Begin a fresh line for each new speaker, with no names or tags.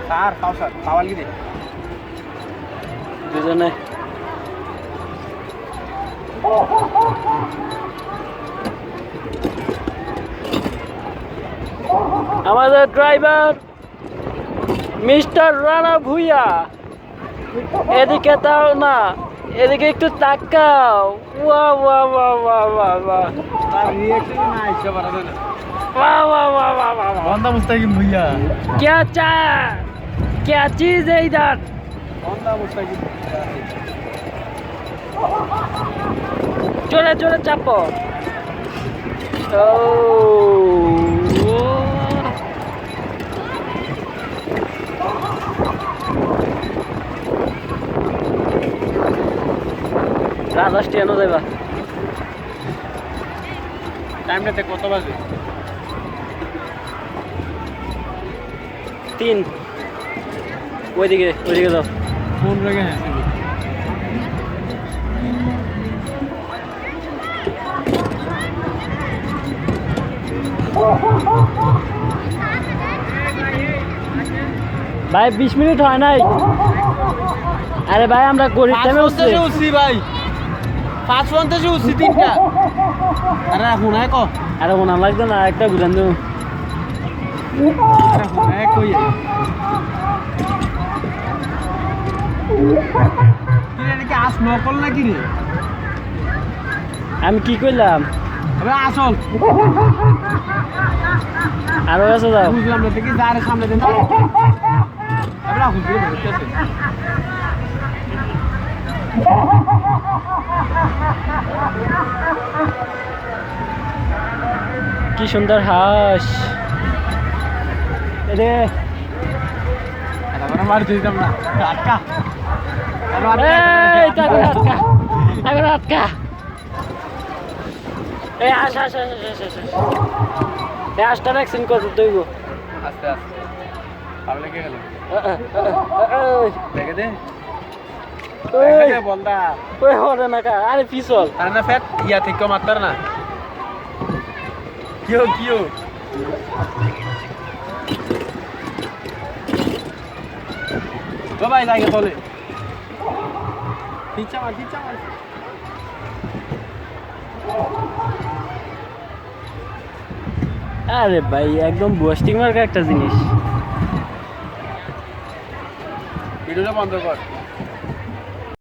sir খাও sir খাওয়াল কি দে
দুজনে আমাদের ড্রাইভার মিস্টার রানা ভুইয়া এদিকে তাও না এদিকে একটু তাকাও ওয়া ওয়া ওয়া ওয়া ওয়া ওয়া
তার রিঅ্যাকশন না আইছে বাড়াতে না
वाह वाह वाह वाह वाह वाह
বন্দা মুস্তাকিম ভুইয়া
क्या चाह क्या चीज है इधर
বন্দা মুস্তাকিম
जोरे जोरे चापो ओ রাজা স্টেশনও যাইবা
টাইমটাতে কত বাজে
3 ওইদিকে যাও
ফোন রেখে হ্যাঁ
ভাই 20 মিনিট হয় নাই আরে ভাই আমরা গরিব টাইমে
উঠছি ভাই 5:50 উঠছি তিনটা আরে হুনায় কো
আরে ওনা লাগবে না একটা ঘুরান দেবো
আরে হুনায় কই কিরে নাকি আস নকল নাকি রে
আমি কি কইলাম
আরে আসল
আরো কাছে যাও
বুঝলাম না দেখি যারে সামনে দেন আমরা হুজুরে বলতেছে
কি সুন্দর হাঁস রে
আমরা মার দিতাম না আটকা
এই তাকে আটকা এই হাঁস এই হাঁসটা ভ্যাকসিন কত দইব
আস্তে আস্তে তাহলে কে গেল দেখে দে বলদা
ওই হরে না কা আরে পিছল
আর না ফেট ইয়া থেকে মাত্র না কিও ও ভাই লাগে তোলে পিছা মার
আরে ভাই একদম বুস্টিং মার্কা একটা জিনিস
ভিডিওটা বন্ধ কর